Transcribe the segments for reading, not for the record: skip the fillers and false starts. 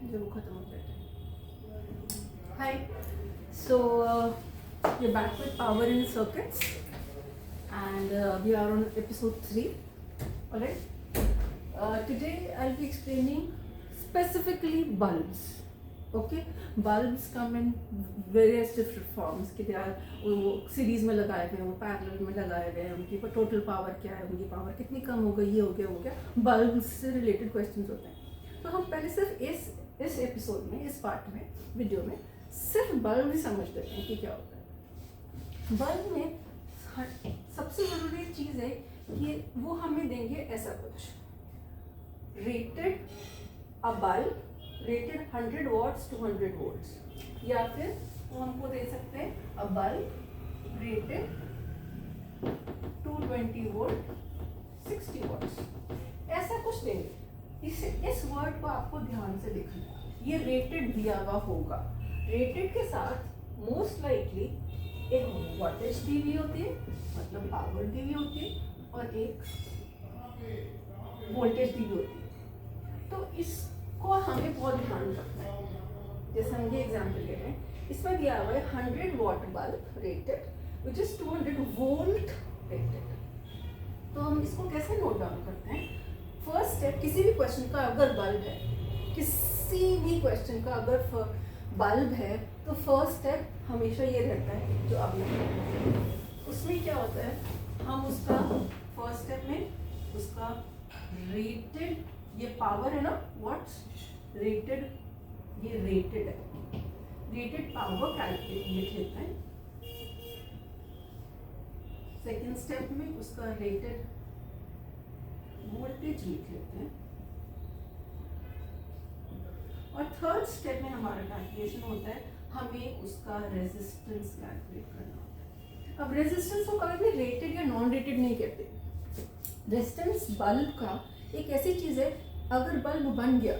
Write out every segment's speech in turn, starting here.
जब वो ख़त्म हो जाता है। Hi, so we back with power in circuits and we are on episode 3. Alright, today I'll be explaining specifically bulbs. Okay, bulbs come in various different forms कि यार वो सीरीज में लगाए गए हैं, वो पैरेलल में लगाए गए हैं, उनकी टोटल पावर क्या है, उनकी पावर कितनी कम हो गई, ये हो गया वो गया। बल्ब से रिलेटेड क्वेश्चंस होते हैं। तो हम पहले सिर्फ इस एपिसोड में, इस पार्ट में, वीडियो में सिर्फ बल्ब ही समझ लेते हैं कि क्या होता है। बल्ब में सबसे ज़रूरी चीज़ है कि वो हमें देंगे ऐसा कुछ rated a bulb rated 100 watts 200 volts, या फिर वो हमको दे सकते हैं a bulb rated 220 volt 60 watts, ऐसा कुछ देंगे। इस वर्ड को आपको ध्यान से देखना है। ये रेटेड दिया हुआ होगा। रेटेड के साथ मोस्ट लाइकली एक वोल्टेज दी हुई होती है, मतलब पावर दी हुई होती है, और एक वोल्टेज दी हुई होती है। तो इसको हमें बहुत ध्यान रखना है। जैसे हम ये एग्जाम्पल ले रहे हैं, इसमें दिया हुआ है 100 what bulb rated which is 200 volt rated. तो हम इसको कैसे नोट डाउन करते हैं? फर्स्ट स्टेप, किसी भी क्वेश्चन का अगर बल्ब है, किसी भी क्वेश्चन का अगर बल्ब है, तो फर्स्ट स्टेप हमेशा ये रहता है जो आपने उसमें क्या होता है, हम उसका फर्स्ट स्टेप में उसका रेटेड, ये पावर है ना, व्हाट्स रेटेड, ये रेटेड है, रेटेड पावर कैलकुलेट लिख लेते हैं। सेकेंड स्टेप में उसका रेटेड वोल्टेज लिख लेते हैं, और थर्ड स्टेप में हमारा कैलकुलेशन होता है, हमें उसका रेजिस्टेंस कैलकुलेट करना होता है। अब रेजिस्टेंस को कभी भी रेटेड या नॉन रेटेड नहीं कहते। रेजिस्टेंस बल्ब का एक ऐसी चीज़ है, अगर बल्ब बन गया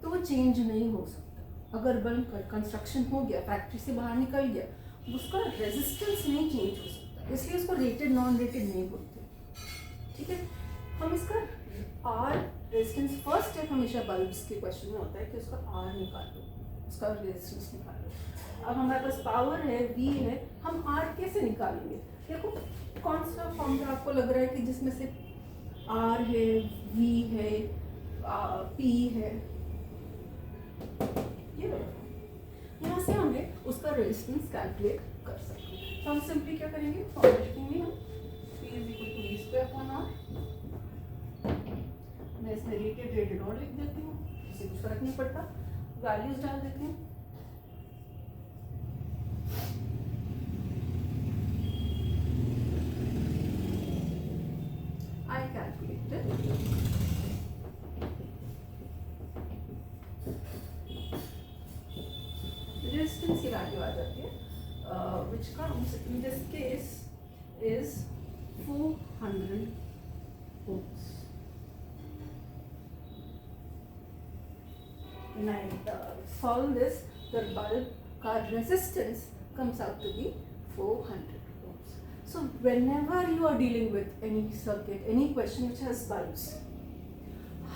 तो वो चेंज नहीं हो सकता। अगर बल्ब का कंस्ट्रक्शन हो गया, फैक्ट्री से बाहर निकल गया, उसका रेजिस्टेंस नहीं चेंज हो सकता, इसलिए उसको रेटेड नॉन रेटेड नहीं बोलते। ठीक है, हम इसका आर रेजिस्टेंस, फर्स्ट स्टेप हमेशा बल्ब्स के क्वेश्चन में होता है कि उसका आर निकालो, उसका रेजिस्टेंस निकालो। अब हमारे पास पावर है, वी है, हम आर कैसे निकालेंगे? देखो कौन सा फॉर्मूला आपको लग रहा है कि जिसमें से आर है, वी है, पी है, ये यहाँ से हमें उसका रेजिस्टेंस कैलकुलेट कर सकते हैं। तो हम सिंपली क्या करेंगे, फॉर्मूला लिखेंगे हम P is equal to V square upon R. मैं इसमें रेटेड और लिख देती हूँ, इससे कुछ फर्क नहीं पड़ता, वैल्यूज डाल देते हैं। आई कैलकुलेटेड रेजिस्टेंस की वैल्यू आ जाती है, which comes in this case is 400 ohms. When I solve this, the bulb का resistance comes out to be 400 ohms. So whenever you are dealing with any circuit, any question which has bulbs,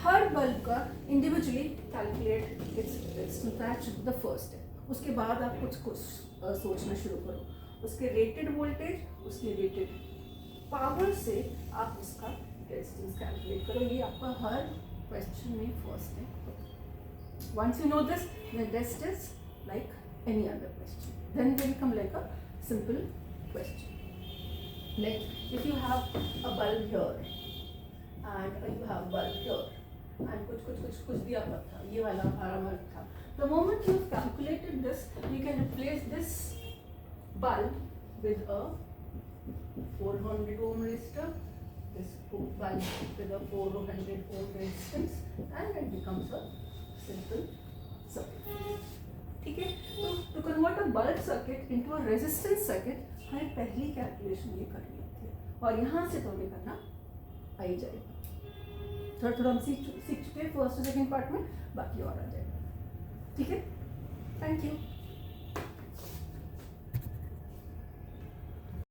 her bulb का individually calculate its resistance. That's the first step. उसके बाद आप कुछ सोचना शुरू करो, उसके रेटेड वोल्टेज, उसके रेटेड पावर से आप उसका रेजिस्टेंस कैलकुलेट करो। ये आपका हर क्वेश्चन में फर्स्ट है। Once you know this, the rest is like any other question. Then they become like a simple question. Like if you have a bulb here and you have a bulb here and कुछ दिया हुआ था, ये वाला हमारा bulb था। The moment you've calculated this, you can replace this bulb with a 400 ohm resistor, this bulb with a 400 ohm resistance, and it becomes a simple circuit. ठीक है, तो to convert a bulb circuit into a resistance circuit, हमें पहली calculation ये करनी होती है, और यहाँ से तो हमें करना आ ही जाएगा। थोड़ा हम सीख चुके हैं फर्स्ट और सेकेंड पार्ट में, बाकी और आ जाएगा। ठीक है, थैंक यू।